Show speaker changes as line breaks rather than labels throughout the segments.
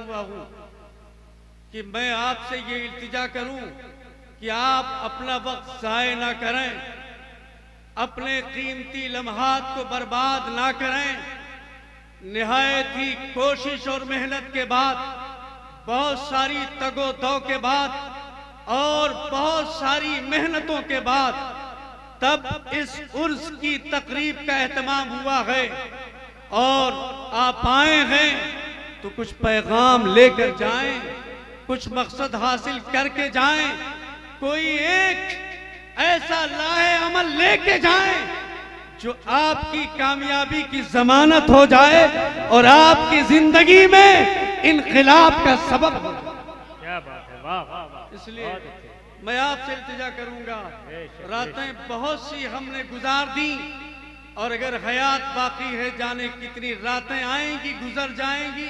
हुआ हूं कि मैं आपसे ये इल्तिजा करूं कि आप अपना वक्त ज़ाय ना करें, अपने कीमती लम्हात को बर्बाद ना करें। निहायत ही कोशिश और मेहनत के बाद, बहुत सारी तगो-दो के बाद और बहुत सारी मेहनतों के बाद तब इस उर्स की तकरीब का एहतमाम हुआ है और आप आए हैं तो कुछ पैगाम लेकर जाएं, कुछ मकसद हासिल करके जाएं, कोई एक ऐसा लाहे अमल लेके जाएं जो आपकी कामयाबी की जमानत हो जाए और आपकी जिंदगी में इनकलाब का सबब हो।
क्या बात है, वाह वाह वाह।
इसलिए मैं आपसे इल्तिजा करूंगा, रातें बहुत सी हमने गुजार दी और अगर हयात बाकी है जाने कितनी रातें आएंगी गुजर जाएंगी,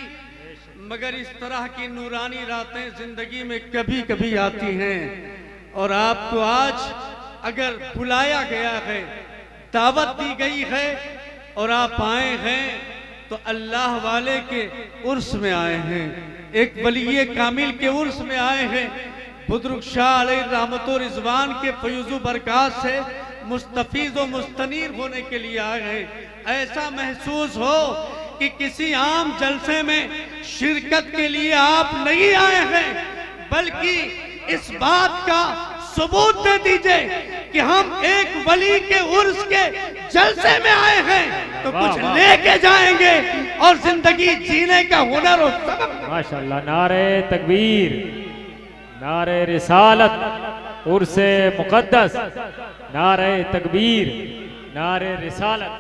मगर इस तरह की नूरानी रातें जिंदगी में कभी कभी आती हैं। और आपको आज अगर बुलाया गया है, दावत दी गई है और आप आए हैं तो अल्लाह वाले के उर्स में आए हैं, एक वली कामिल के उर्स में आए हैं। बुजुर्ग शाह अलैहि रहमत व रिजवान के फयूज़ बरकात से मुस्तफीज़ व मुस्तनीर होने के लिए आए हैं। ऐसा महसूस हो कि किसी आम जलसे में शिरकत के लिए आप नहीं आए हैं, बल्कि इस बात का सबूत दे दीजिए कि हम एक वली के उर्स के जलसे में आए हैं तो कुछ लेके जाएंगे और जिंदगी जीने का हुनर और सबक।
माशाअल्लाह, नारे तकबीर, नारे रिसालत, उर्से मुकद्दस, नारे तकबीर, नारे रिसालत।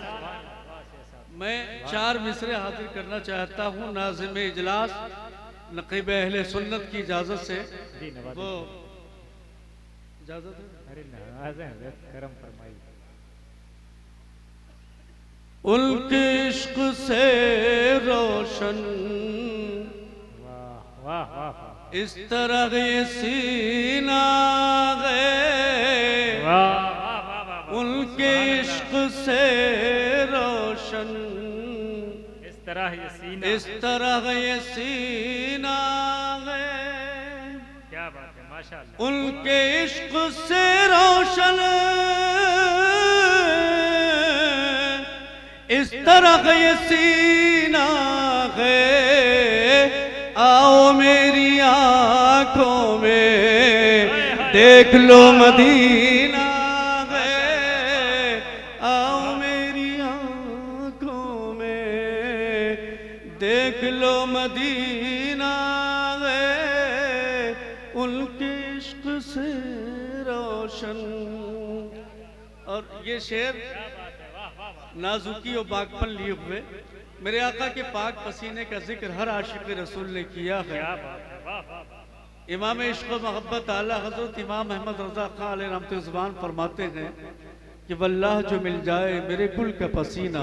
मैं 4 मिसरे हाजिर करना चाहता हूँ नाज़िम इजलास नक़ीब अहले सुन्नत की इजाज़त से। वो इजाज़त है?
अरे नवाज़ें हज़रत, करम फरमाइए।
उनके इश्क से रोशन
वाह वाह वाह वाह।
इस तरह ये सीना है,
वाह वाह वाह वाह।
उनके इश्क से रोशन
इस तरह ये सीना,
इस तरह ये सीना है।
क्या बात है, माशाअल्लाह।
उनके इश्क से रोशन इस तरह ये सीना है। आओ मेरी आंखों में देख लो मदीना है, आओ मेरी आंखों में देख लो मदीना है, उनके इश्क से रोशन। और ये शेर नाजुकी और बागपन लिए हुए मेरे आका के पाक पसीने का जिक्र हर आशिक रसूल ने किया है। इमाम इश्क व मोहब्बत आला हजरत इमाम अहमद रजा खां अलैहि रहमत ज़ुबान फरमाते हैं कि वल्लाह जो मिल जाए मेरे कुल का पसीना,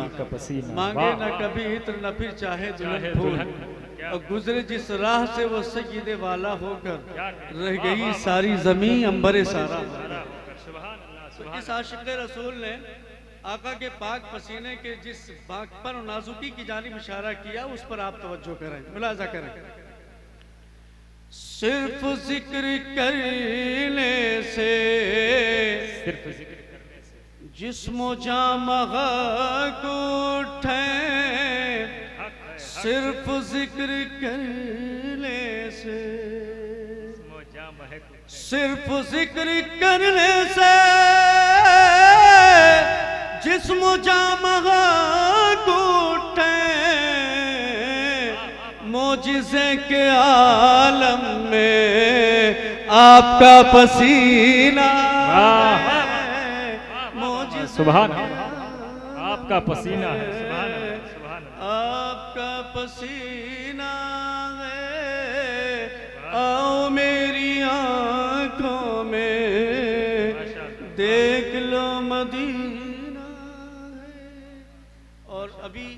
मांगे ना कभी इत्र न फिर चाहे दुल्हन फूल, और गुजरे जिस राह से वो सय्यदे वाला होकर रह गई सारी जमीन अंबरे सारा। तो इस आशिक रसूल ने आका के पाक पसीने के जिस बागपन और नाजुकी की जानिब इशारा किया, उस पर आप तवज्जो करें, मुलाजा करें। सिर्फ जिक्र करने से,
सिर्फ जिक्र करने से
जिस्मो जामा उठे, सिर्फ जिक्र करने से, सिर्फ जिक्र करने से जिस्म जामा उठे, मोजिज़े के आलम में आपका पसीना है, मोजिज़े
सुभान अल्लाह, आपका पसीना है, सुभान अल्लाह, सुभान अल्लाह,
आपका पसीना है। आओ मेरी आंखों में देख लो मदीना है। और अभी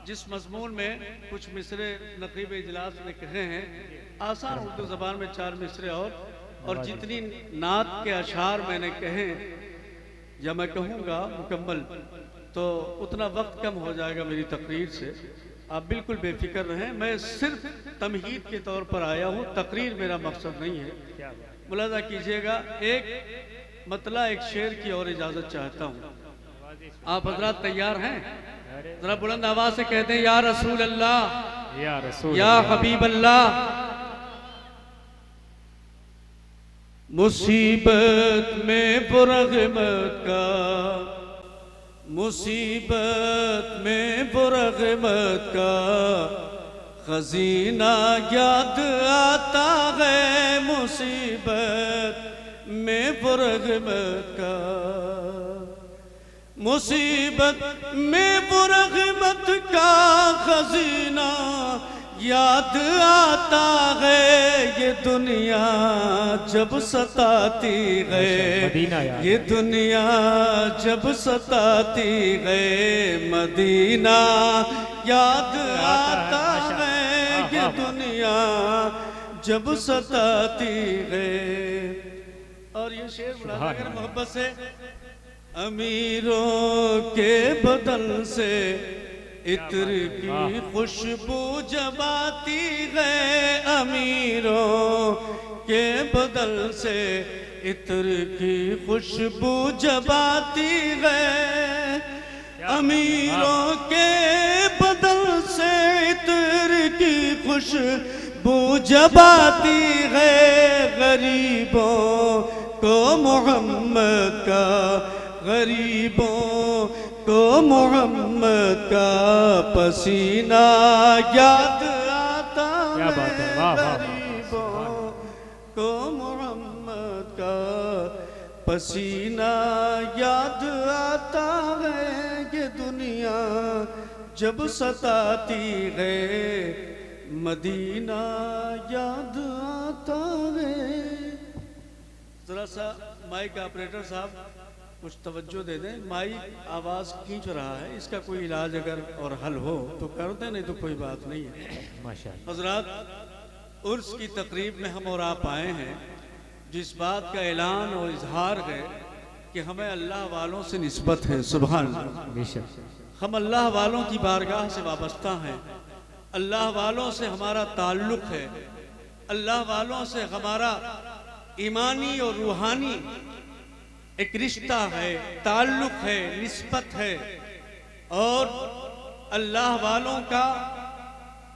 जिस मजमून में कुछ मिसरे नक़ीब इजलास ने कहे हैं, आसान उर्दू ज़बान में 4 मिसरे और जितनी नात के अशार मैंने कहे या मैं कहूँगा मुकम्मल तो उतना वक्त कम हो जाएगा मेरी तकरीर से। आप बिल्कुल बेफिक्र रहें, मैं सिर्फ तमहीद के तौर पर आया हूँ, तकरीर मेरा मकसद नहीं है।
क्या बात।
मुलाजा कीजिएगा, एक मतला एक शेर की और इजाज़त चाहता हूँ। आप हजरात तैयार हैं? जरा बुलंद आवाज से कहते हैं, या रसूल अल्लाह,
या रसूल
या हबीब अल्लाह। मुसीबत में पुरगमत का, मुसीबत में पुरगमत का खजीना याद आता है, मुसीबत में पुरगमत का, मुसीबत में पुरगमत का खजीना याद आता है। ये दुनिया जब सताती है, ये दुनिया जब सताती है, मदीना याद आता है। ये दुनिया जब सताती है। और ये शेर बुलाता अगर मोहब्बत से, अमीरों के बदन से इत्र की खुशबू जब आती है, अमीरों के बदन से इत्र की खुशबू जब आती है, अमीरों के बदन से इत्र की खुशबू जब आती है, गरीबों को मोहम्मद का, गरीबों को मोहम्मद का पसीना याद आता है। गरीबों को मोहम्मद का पसीना याद आता है। ये दुनिया जब सताती है, मदीना याद आता है। जरा सा माइक ऑपरेटर साहब कुछ तवज्जो दे दें, माइक आवाज़ खींच रहा है, इसका कोई इलाज अगर और हल हो तो कर दें, नहीं तो कोई बात नहीं है। माशाअल्लाह। हज़रात, उर्स की तकरीब में हम और आप आए हैं, जिस बात का ऐलान और इजहार है कि हमें अल्लाह वालों से निस्बत है। सुभान अल्लाह। हम अल्लाह वालों की बारगाह से वाबस्ता हैं, अल्लाह वालों से हमारा ताल्लुक़ है, अल्लाह वालों से हमारा ईमानी और रूहानी एक रिश्ता है, ताल्लुक़ है, निस्बत है। और अल्लाह वालों का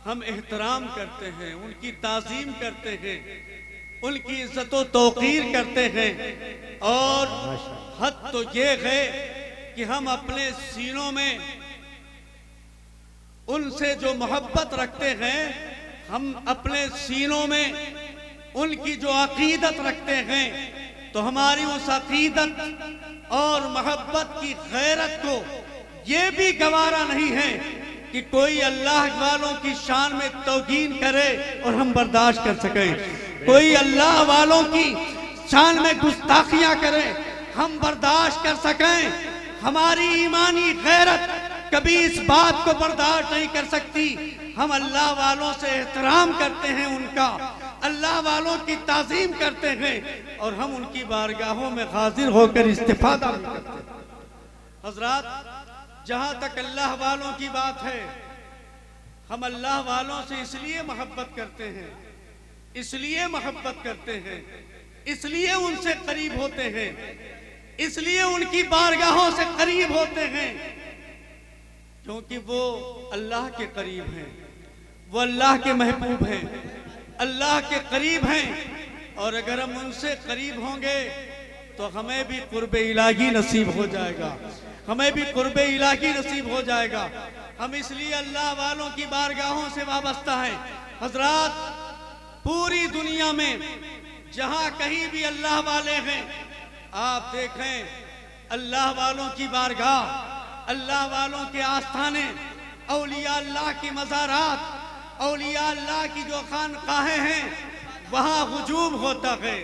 हम एहतराम करते हैं, उनकी ताज़ीम करते हैं, उनकी इज्जत व तौक़ीर करते हैं। और हद तो ये है कि हम अपने सीनों में उनसे जो मोहब्बत रखते हैं, हम अपने सीनों में उनकी जो अकीदत रखते हैं, तो हमारी उस अकीदत और मोहब्बत की गैरत को ये भी गवारा नहीं है कि कोई अल्लाह वालों की शान में तौहीन करे और हम बर्दाश्त कर सकें। कोई अल्लाह वालों की शान में गुस्ताखियां करे, हम बर्दाश्त कर सकें। हमारी ईमानी गैरत कभी इस बात को बर्दाश्त नहीं कर सकती। हम अल्लाह वालों से एहतराम करते हैं, उनका अल्लाह वालों की ताज़ीम करते हैं, और हम उनकी बारगाहों में हाजिर होकर इस्तिफादा भी करते हैं। हजरात, जहाँ तक अल्लाह वालों की बात है, हम अल्लाह वालों से इसलिए मोहब्बत करते हैं, इसलिए मोहब्बत करते हैं, इसलिए उनसे करीब होते हैं, इसलिए उनकी बारगाहों से करीब होते हैं, क्योंकि वो अल्लाह के करीब हैं, वो अल्लाह के महबूब हैं, अल्लाह के करीब हैं। और अगर हम उनसे करीब होंगे तो हमें भी कुर्बे इलाही नसीब हो जाएगा, हमें भी कुर्बे इलाही नसीब हो जाएगा। हम इसलिए अल्लाह वालों की बारगाहों से वाबस्ता हैं। हजरात, पूरी दुनिया में जहां कहीं भी अल्लाह वाले हैं, आप देखें अल्लाह वालों की बारगाह, अल्लाह वालों के आस्थाने, औलिया अल्लाह की मज़ारात, औलिया अल्लाह की जो खानकाहें हैं, वहाँ हुजूम होता है,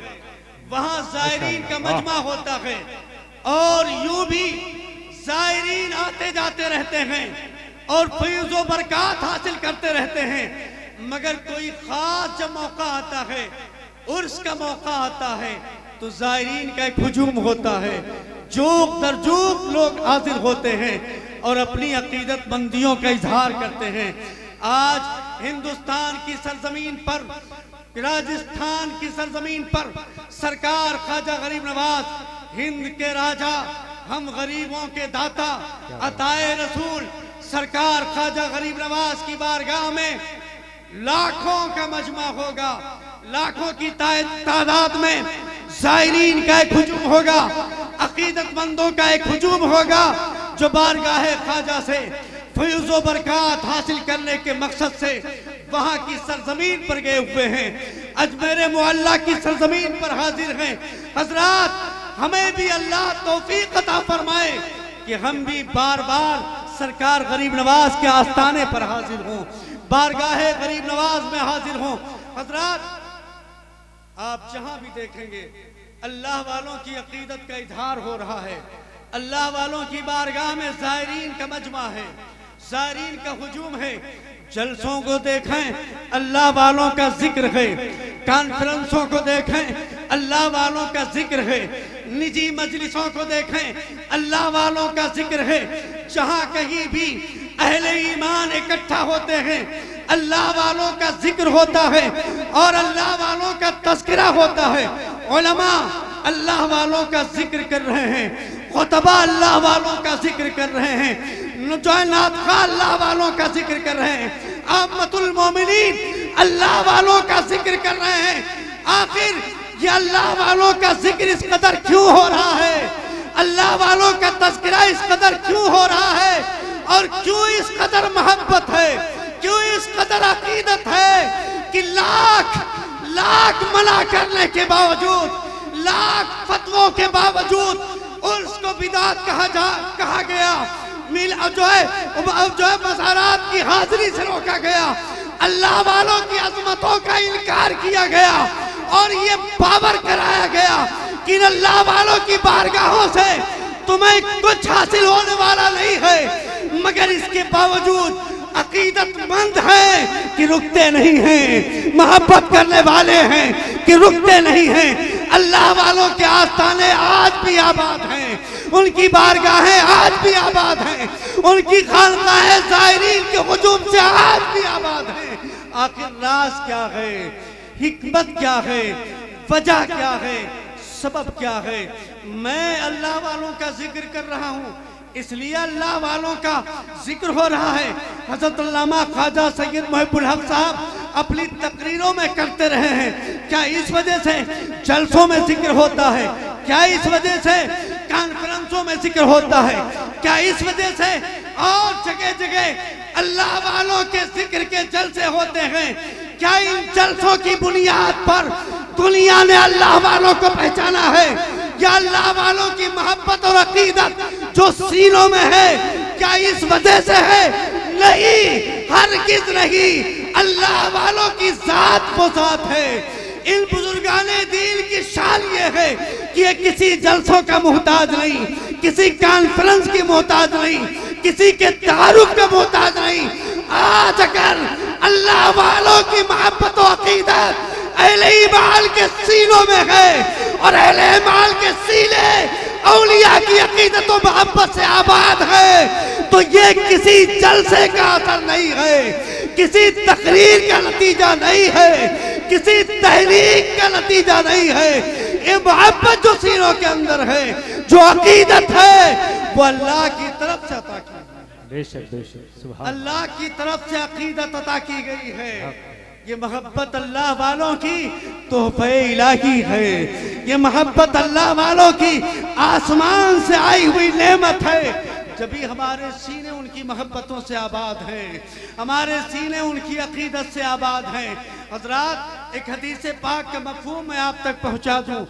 वहाँ ज़ायरीन का मजमा होता है, और यूं भी ज़ायरीन आते जाते रहते हैं और फैज़ व बरक़ात हासिल करते रहते हैं। मगर कोई ख़ास जब मौका आता है, उर्स का मौका आता है, तो ज़ायरीन का एक हुजूम होता है, जोक दर जोक लोग हाजिर होते हैं और अपनी अकीदत मंदियों का इजहार करते हैं। आज हिंदुस्तान की सरजमीन पर, राजस्थान की सरजमीन पर सरकार ख्वाजा गरीब नवाज, हिंद के राजा, हम गरीबों के दाता, अताए रसूल सरकार ख्वाजा गरीब नवाज की बारगाह में लाखों का मजमा होगा, लाखों की तादाद में ज़ायरीन का एक हुजूम होगा, अकीदतमंदों का एक हुजूम होगा जो बारगाह ख्वाजा से फैज़ व बरकत हासिल करने के मकसद से वहां की सरजमीन पर गए हुए हैं, अजमेर मुअल्ला की सरजमीन पर हाजिर हैं। हजरात, हमें भी अल्लाह तौफीक अता फरमाए कि हम भी बार बार सरकार गरीब नवाज के आस्थाने पर हाजिर हों, बारगाह गरीब नवाज में हाजिर हों। हजरात, आप जहां भी देखेंगे अल्लाह वालों की अकीदत का इजहार हो रहा है, अल्लाह वालों की बारगाह में ज़ायरीन का मजमा है, ज़ायरीन का हुजूम है। जलसों को देखें, अल्लाह वालों का जिक्र है, कॉन्फ्रेंसों को देखें, अल्लाह वालों का जिक्र है, निजी मजलिसों को देखें, अल्लाह वालों का जिक्र है। जहां कहीं भी अहले ईमान इकट्ठा होते हैं, अल्लाह वालों का जिक्र होता है और अल्लाह वालों का तज़किरा होता है। उलमा अल्लाह वालों का जिक्र कर रहे हैं, खुतबा अल्लाह वालों का जिक्र कर रहे हैं, नातखा अल्लाह वालों का जिक्र कर रहे हैं, आम्मतुल मोमिनीन अल्लाह वालों का जिक्र कर रहे हैं। आखिर ये अल्लाह वालों का जिक्र इस कदर क्यों हो रहा है, अल्लाह वालों का तज़किरा इस कदर क्यों हो रहा है, और क्यों इस कदर मोहब्बत है, क्यों इस कदर अकीदत है कि लाख लाख मना करने के बावजूद, लाख फतवों के बावजूद उसको बिदात कहा गया, मिल जो है मज़ारात की हाजिरी से रोका गया, अल्लाह वालों की अज़मतों का इनकार किया गया और ये बावर कराया गया कि अल्लाह वालों की बारगाहों से तुम्हें कुछ हासिल होने वाला नहीं है। मगर इसके बावजूद अकीदतमंद हैं कि रुकते नहीं हैं, मोहब्बत करने वाले हैं कि रुकते नहीं हैं। अल्लाह वालों के आस्थाने आज भी आबाद हैं, उनकी बारगाहें आज भी आबाद हैं, उनकी खानकाहें ज़ायरीन के हुजूम से आज भी आबाद हैं। आखिर राज क्या है, हिकमत क्या है, वजह क्या है, सबब क्या है? मैं अल्लाह वालों का जिक्र कर रहा हूँ, इसलिए अल्लाह वालों का जिक्र हो रहा है। हज़रत अल्लामा ख्वाजा सैयद मुहिब्बुल हक साहब अपनी तकरीरों में करते रहे हैं। क्या इस वजह से जलसों में जिक्र होता है? क्या इस वजह से कॉन्फ्रेंसों में जिक्र होता है? क्या इस वजह से और जगह जगह अल्लाह वालों के जिक्र के जलसे होते हैं? क्या इन जलसों की बुनियाद पर दुनिया ने अल्लाह वालों को पहचाना है? या अल्लाह वालों की मोहब्बत और अकीदत जो सीनों में है, क्या इस वजह से है? नहीं, हरगिज़ नहीं। अल्लाह वालों की जात वो जात है। इन बुजुर्गाने दीन की शान ये है कि ये किसी जलसों का मोहताज नहीं, किसी कॉन्फ्रेंस की मोहताज नहीं, किसी के तारुफ का मोहताज नहीं। आज अगर अल्लाह वालों की मोहब्बत और अकीदत अहले ईमान के सीनों में है और अहले ईमान के सीने औलिया की अकीदत और मोहब्बत से आबाद है, तो ये किसी जलसे का असर नहीं है, किसी तकरीर का नतीजा नहीं है, किसी तहरीक का नतीजा नहीं है। ये मोहब्बत जो सीनों के अंदर है, जो अकीदत है, वो अल्लाह की तरफ से अता की,
बेशक बेशक सुभान
अल्लाह की तरफ से अकीदत अता की गई है। ये मोहब्बत अल्लाह वालों की तोहफे इलाही है, ये मोहब्बत अल्लाह वालों की आसमान से आई हुई नेमत है। जब भी हमारे सीने उनकी मोहब्बतों से आबाद हैं, हमारे सीने उनकी अकीदत से आबाद हैं। हजरात, एक हदीस पाक का मफहूम मैं आप तक पहुंचा दूं।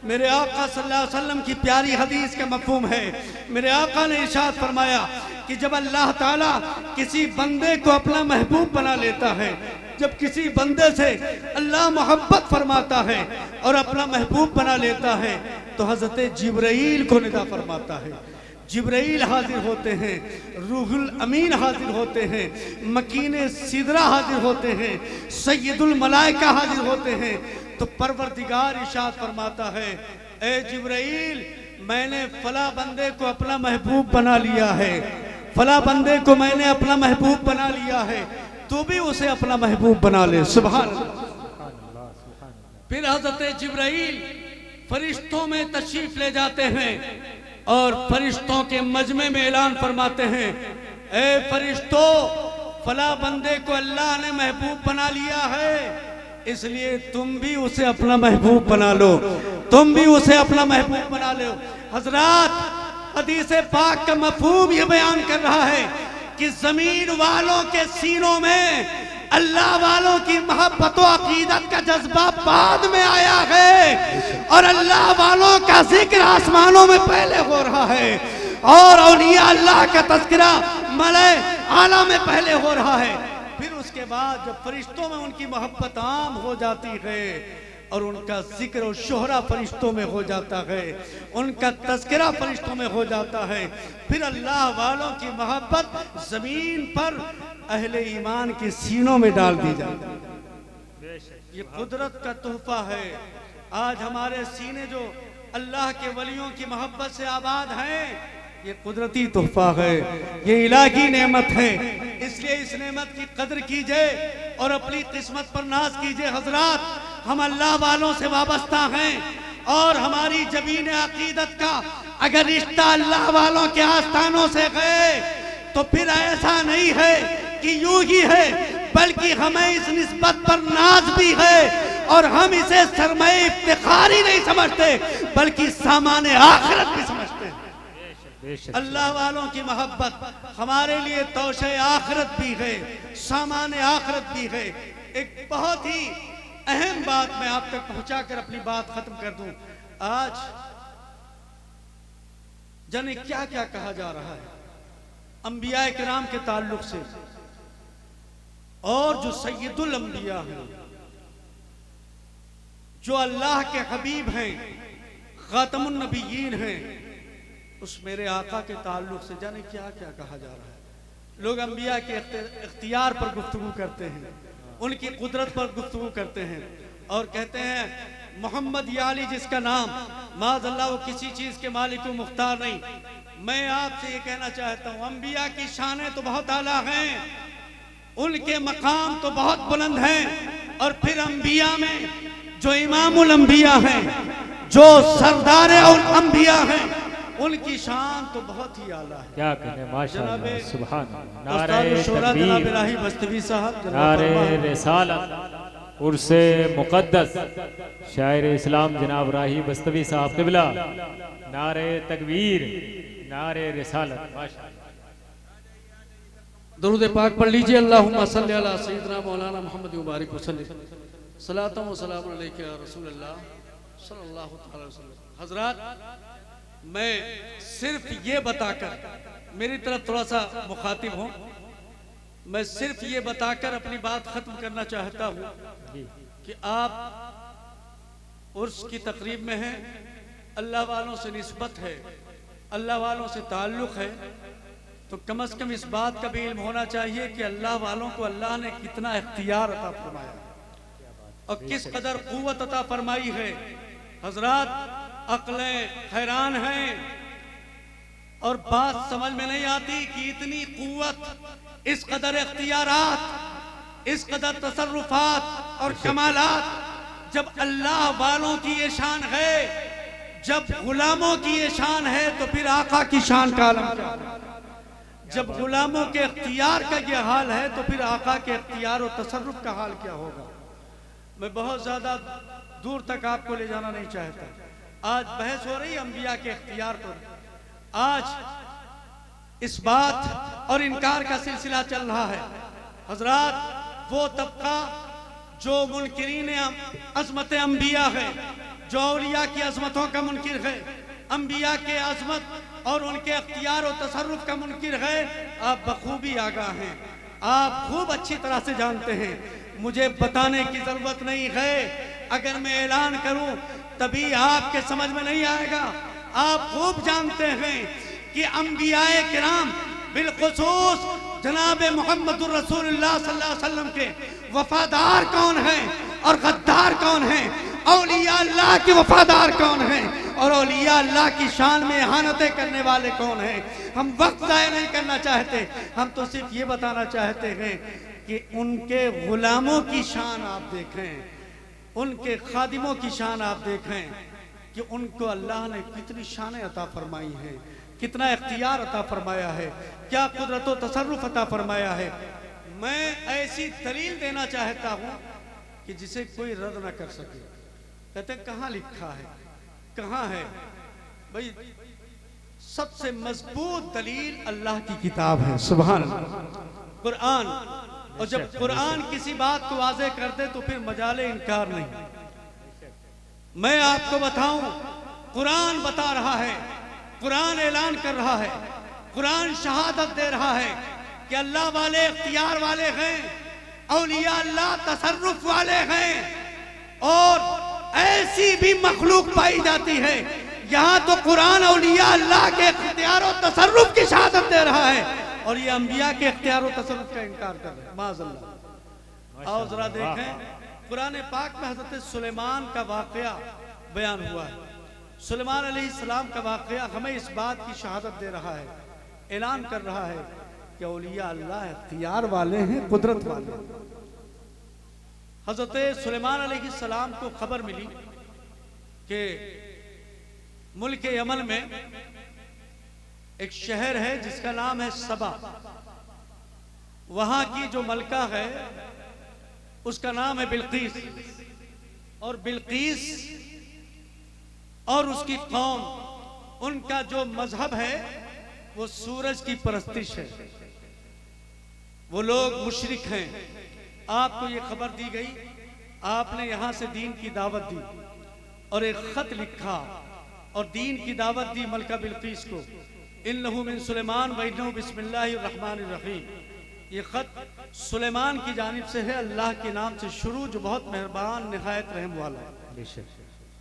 मेरे आका सल्लल्लाहु अलैहि वसल्लम की प्यारी हदीस का मफहूम है। मेरे आका ने इरशाद फरमाया कि जब अल्लाह ताला किसी बंदे को अपना महबूब बना लेता है, जब किसी बंदे से अल्लाह मोहब्बत फरमाता है और अपना महबूब बना लेता है, तो हजरत जिब्राइल को निदा फरमाता है। जिब्राइल हाजिर होते हैं, रूहुल अमीन हाजिर होते हैं, मकीने सिदरा हाजिर होते हैं, सैयदुल मलाइका हाजिर होते हैं। तो परवरदिगार इरशाद फरमाता है, ए जिब्राइल, मैंने फला बंदे को अपना महबूब बना लिया है, फला बंदे को मैंने अपना महबूब बना लिया है। तू भी उसे अपना महबूब बना ले। सुभान अल्लाह। फिर हजरत जिब्राइल फरिश्तों में तशरीफ ले जाते हैं और फरिश्तों के मजमे में ऐलान फरमाते हैं, ए फरिश्तों, फला बंदे को अल्लाह ने महबूब बना लिया है, इसलिए तुम भी उसे अपना महबूब बना लो, तुम भी उसे अपना महबूब बना लो। हजरात, हदीस पाक का मफहूम ये बयान कर रहा है कि जमीन वालों के सीनों में अल्लाह वालों की मोहब्बत व अकीदत का जज्बा बाद में आया है और अल्लाह वालों का जिक्र आसमानों में पहले हो रहा है और औलिया अल्लाह का तज़किरा मलाए आला में पहले हो रहा है। फिर उसके बाद जब फरिश्तों में उनकी मोहब्बत आम हो जाती है और उनका जिक्र और शोहरा फरिश्तों में हो जाता है, उनका तज़किरा फरिश्तों में हो जाता है, फिर अल्लाह वालों की मोहब्बत जमीन पर अहले ईमान के सीनों में डाल दी जाती है। ये कुदरत का तोहफा है। आज हमारे सीने जो अल्लाह के वलियों की मोहब्बत से आबाद हैं, ये कुदरती तोहफा है, ये इलाही नेमत है। इसलिए इस नेमत की कदर कीजिए और अपनी किस्मत पर नाज कीजिए। हजरात, हम अल्लाह वालों से वाबस्ता हैं और हमारी जमीन अकीदत का अगर रिश्ता अल्लाह वालों के आस्थानों से गए तो फिर ऐसा नहीं है कि यूं ही है, बल्कि हमें इस निस्बत पर नाज भी है और हम इसे सरमाए इफ्तिखार ही नहीं समझते बल्कि सामाने आखिरत भी समझते हैं। अल्लाह वालों की मोहब्बत हमारे लिए तौशे आखिरत भी है, सामाने आखिरत भी है। एक बहुत ही अहम बात मैं आप तक पहुंचाकर अपनी बात खत्म कर दूं। आज जाने क्या क्या कहा जा रहा है अंबिया किराम के ताल्लुक से, और जो सैयदुल अंबिया हैं, जो अल्लाह के हबीब हैं, खातमुन नबीयीन हैं, उस मेरे आका के ताल्लुक से जाने क्या क्या कहा जा रहा है। लोग अंबिया के इख्तियार पर गुफ्तगू करते हैं, उनकी कुदरत पर गुफ्तगू करते हैं और कहते हैं मोहम्मद या अली जिसका नाम माज़अल्लाह वो किसी चीज के मालिक व मुख्तार नहीं। मैं आपसे ये कहना चाहता हूँ, अंबिया की शानें तो बहुत आला हैं, उनके मकाम तो बहुत बुलंद हैं, और फिर अंबिया में जो इमामुल अंबिया हैं, जो सरदार और अंबिया हैं, उनकी शान तो बहुत ही आला है।
क्या कहने, माशाअल्लाह, सुभान अल्लाह।
नारे जनाब इलाही बस्तवी साहब,
नारे रिसालत, उर्से मुक़द्दस शायर इस्लाम जनाब राही बस्तवी साहब क़िबला, नारे तकबीर, नारे रिसालत, माशाअल्लाह।
दरूद पाक पढ़ लीजिए। अल्लाहुम्मा सल्ली अला सय्यिदना मौलाना मुहम्मद मुबारक वसल्लम, सलातम व सलाम अलैका या रसूलल्लाह सल्लल्लाहु अलैहि वसल्लम। हजरात, मैं सिर्फ ये बताकर, मेरी तरफ थोड़ा सा मुखातिब हूँ, मैं सिर्फ ये बताकर अपनी बात खत्म करना चाहता हूँ कि आप उर्स की तकरीब में हैं, अल्लाह वालों से निस्बत है, अल्लाह वालों से ताल्लुक़ है, तो कम से कम इस बात का भी इल्म होना चाहिए कि अल्लाह वालों को अल्लाह ने कितना इख्तियार अता फरमाया और किस कदर क़ुव्वत अता फरमाई है। हजरात, अक्लें हैरान हैं और बात समझ में नहीं आती कि इतनी क़ुव्वत, इस कदर इख्तियारात, इस कदर तसर्रुफात और कमालात जब अल्लाह वालों की ये शान है, जब गुलामों की ये शान है, तो फिर आका की शान का आलम क्या है। जब गुलामों के इख्तियार का ये हाल है तो फिर आका के इख्तियार और तसर्रुफ का हाल क्या होगा। मैं बहुत ज्यादा दूर तक आपको ले जाना नहीं चाहता। आज बहस हो रही है अंबिया के इख्तियार पर, आज इस बात और इनकार का सिलसिला चल रहा है। हजरात, वो तबका जो मुनकिरीन अज़मत अंबिया है, जो औलिया की अज़मतों का मुनकिर है, अंबिया के अज़मत और उनके इख्तियार और तसर्रुफ का मुनकिर है, आप बखूबी आगाह हैं, आप खूब अच्छी तरह से जानते हैं, मुझे बताने की जरूरत नहीं है। अगर मैं ऐलान करूं तभी आपके समझ में नहीं आएगा। आप खूब जानते हैं कि अंबियाए किराम बिलखुसूस जनाब मोहम्मदुर रसूलुल्लाह सल्लल्लाहु अलैहि वसल्लम के वफादार कौन हैं और गद्दार कौन हैं, औलिया अल्लाह के वफादार कौन हैं और औलिया अल्लाह की शान में इहानतें करने वाले कौन हैं। हम वक्त ज़ाया नहीं करना चाहते, हम तो सिर्फ ये बताना चाहते हैं कि उनके गुलामों की शान आप देखें, उनके खादिमों की शान आप देखें कि उनको अल्लाह ने कितनी शान अता फरमाई है, कितना इख्तियार अता फरमाया है, क्या कुदरत व तसर्रुफ अता फरमाया है। मैं ऐसी दलील देना चाहता हूँ कि जिसे कोई रद्द ना कर सके। कहते कहाँ लिखा है, कहाँ है भाई? सबसे मजबूत दलील अल्लाह की किताब है, सुभान अल्लाह, कुरान। और जब कुरान किसी बात को वाज़े कर दे तो फिर मजाले इनकार नहीं। मैं आपको बताऊं, कुरान बता रहा है, कुरान ऐलान कर रहा है, कुरान शहादत दे रहा है कि अल्लाह वाले इख्तियार वाले हैं, औलिया अल्लाह तसर्रुफ वाले हैं। और ऐसी भी मखलूक पाई जाती है, यहाँ तो कुरान औलिया अल्लाह के इख्तियार और तसर्रुफ की शहादत दे रहा है और ये अंबिया के इख्तियार और तसर्रुफ का इनकार कर रहे हैं, माज़अल्लाह। आओ जरा देखें, कुरान पाक में हजरत सुलेमान का वाक़या बयान हुआ है। सुलेमान अलैहिस्सलाम का वाक़या हमें इस बात की शहादत दे रहा है, ऐलान कर रहा है कि औलिया अल्लाह इख्तियार वाले हैं, कुदरत वाले हैं। हजरत सुलेमान अलैहिस्सलाम को खबर मिली कि मुल्क यमन में एक शहर है जिसका नाम है सबा। वहां की जो मलका है उसका नाम है बिल्कीस। और बिल्कीस और उसकी कौम, उनका जो मजहब है वो सूरज की परस्तिश है। वो लोग मुशरिक हैं। आपको ये खबर दी गई, आपने यहां से दीन की दावत दी और एक खत लिखा और दीन की दावत दी मलका बिल्कीस को। इन्नहु मिन सुलेमान व इन्नहु बिस्मिल्लाहिर रहमानिर रहीम। ये खत सुलेमान की जानिब से है, अल्लाह के नाम से शुरू, जो बहुत मेहरबान निहायत रहम वाला है।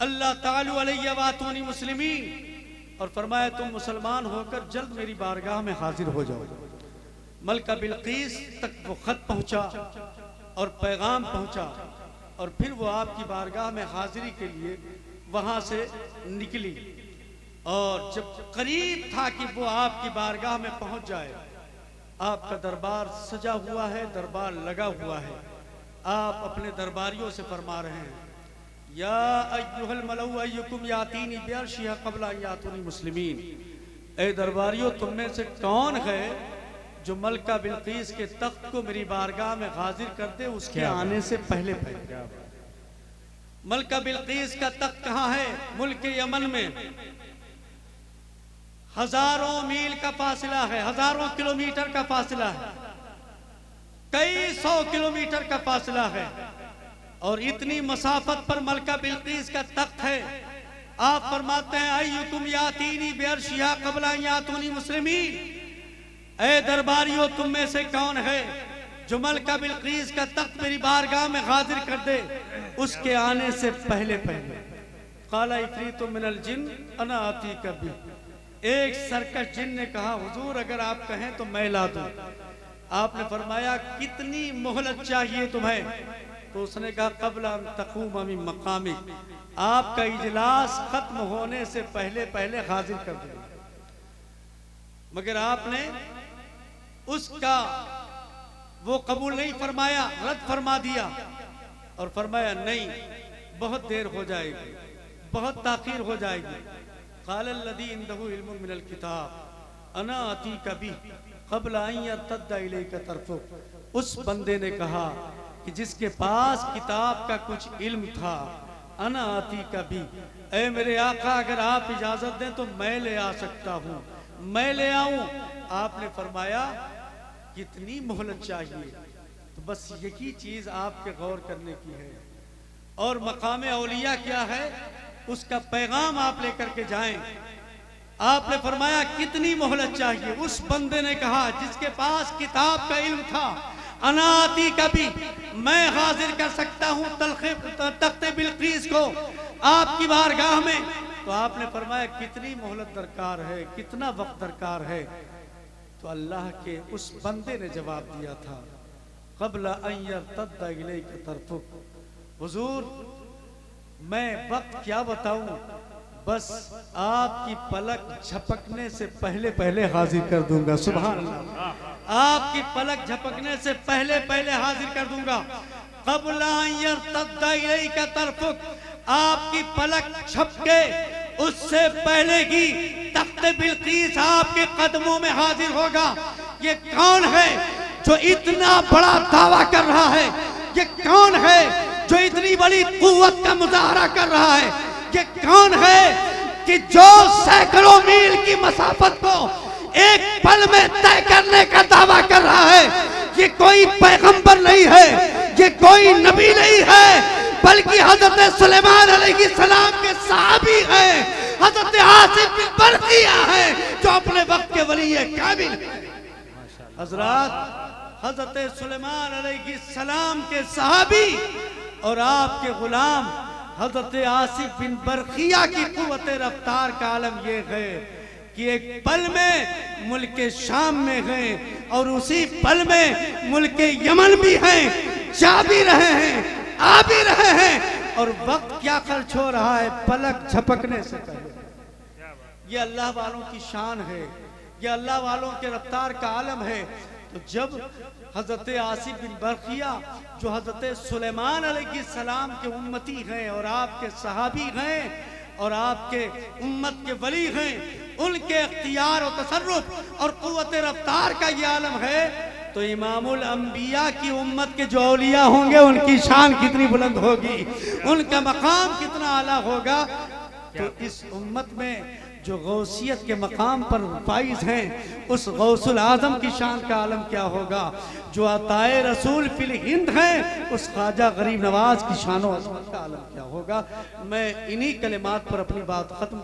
अल्लाह तालू अलैया वातूनी मुस्लिमीन, और फरमाया तुम मुसलमान होकर जल्द मेरी बारगाह में हाजिर हो जाओ। मलका बिल्कीस तक वो खत पहुंचा और पैगाम पहुंचा और फिर वो आपकी बारगाह में हाजिरी के लिए वहां से निकली। और जब करीब था कि वो आपकी बारगाह में पहुंच जाए, आपका दरबार सजा हुआ है, दरबार लगा हुआ है। आप अपने दरबारियों से फरमा रहे हैं, या अय्युहल मलऊ अय्युकुम यातीनी बिअर्शिहा क़ब्ल अन यातूनी मुस्लिमीन। ए दरबारियों, तुम में से कौन है जो मलका बिल्कीस के तख्त को मेरी बारगाह में हाजिर कर दे उसके आने से पहले पहले। मलका बिल्कीस का तख्त कहाँ है? मुल्क यमन में। हजारों मील का फासला है, हजारों किलोमीटर का फासला है, कई 100 किलोमीटर का फासला है। और इतनी मसाफत पर मलका बिल्कीस का तख्त है। आप फरमाते हैं, अय्युकुम यातीनी बिअर्शिहा क़ब्ल अन यातूनी मुस्लिमीन। ऐ दरबारियों, तुम में से कौन है जो मलका बिल्कीस का तख्त मेरी बारगाह में हाजिर कर दे उसके आने से पहले पहले। क़ाला इफ़रीतु मिनल जिन्न अना आतीका बिही। एक सरकश जिन ने कहा, हुजूर अगर आप कहें तो मैं ला दूं। आपने फरमाया, कितनी मोहलत चाहिए तुम्हें? तो उसने कहा, क़ब्ल अन तक़ूम मिन मक़ामिक, आपका इजलास खत्म होने से पहले पहले हाजिर कर दूंगा। मगर आपने उसका वो कबूल नहीं फरमाया, रद्द फरमा दिया और फरमाया, नहीं, बहुत देर हो जाएगी, बहुत ताख़ीर हो जाएगी। क़ालल्लज़ी इंदहु इल्मुम मिनल किताब अना आतीका बिही क़ब्ल अन यर्तद्द इलैका तर्फ़ुक। उस बंदे ने कहा कि जिसके पास किताब का कुछ इल्म था, अना आतीका बिही, ऐ मेरे आका अगर आप इजाजत दें तो मैं ले आ सकता हूँ, मैं ले आऊं। आपने फरमाया, कितनी मोहलत चाहिए? तो बस यही चीज आपके गौर करने की है। और मकाम औलिया क्या है, उसका पैगाम आप लेकर के जाएं। आपने फरमाया, कितनी मोहलत चाहिए? उस बंदे ने कहा जिसके पास किताब का इल्म था, अनाती कभी मैं हाजिर कर सकता हूँ तख्ते बिल्कीस को आपकी बारगाह में। तो आपने फरमाया, कितनी मोहलत दरकार है, कितना वक्त दरकार है? तो अल्लाह के उस बंदे ने जवाब दिया था, क़ब्ल अन यर्तद्द इलैका तर्फ़ुक। हुजूर, मैं वक्त क्या बताऊं, बस आपकी पलक झपकने से पहले पहले हाजिर कर दूंगा। सुभान अल्लाह। आपकी पलक झपकने से पहले पहले हाजिर कर दूंगा। क़ब्ला यर्तद्दा इलैका तरफुक, आपकी पलक झपके उससे पहले ही तख्ते बिल्कीस आपके कदमों में हाजिर होगा। ये कौन है जो इतना बड़ा दावा कर रहा है? ये कौन है जो इतनी बड़ी कुव्वत का मुजाहरा कर रहा है? ये कौन है कि जो सैकड़ों मील की मसाफत को एक पल में तय करने का दावा कर रहा है? ये कोई पैगंबर नहीं है, ये कोई नबी नहीं है, बल्कि हजरत सुलेमान अलैहिस्सलाम के सहाबी हैं, हजरत आसिफ बिन बरकिया हैं, जो अपने वक्त के वली कामिल हैं। हजरत हजरत सुलेमान अलैहिस्सलाम के सहाबी और आपके गुलाम हजरत आसिफ बिन बरकिया की कुव्वत रफ्तार का आलम ये है कि एक पल में मुल्क शाम में गए और उसी पल में मुल्क यमन भी हैं, जा भी रहे हैं, आ भी रहे हैं, और वक्त क्या खर्च हो रहा है पलक झपकने से पहले। ये अल्लाह वालों की शान है, ये अल्लाह वालों के रफ्तार का आलम है। तो जब हजरत आसिफ बिन बरकिया जो हजरत सुलेमान अलैहिस्सलाम के उम्मती हैं और आपके सहाबी हैं और आपके उम्मत के वली हैं, उनके इख्तियार और तसर्रुफ और कुव्वत रफ्तार का ये आलम है, तो इमामुल अंबिया की उम्मत के जो औलिया होंगे उनकी शान कितनी बुलंद होगी, उनका मकाम कितना आला होगा। तो इस उम्मत में जो गौसियत के मकाम पर फाइज हैं, उस गौसुल आजम की शान का आलम क्या होगा। जो अताए रसूल फिल हिंद हैं, उस ख्वाजा गरीब नवाज की शान और अज़मत का आलम क्या होगा। मैं इन्हीं कलिमात पर अपनी बात खत्म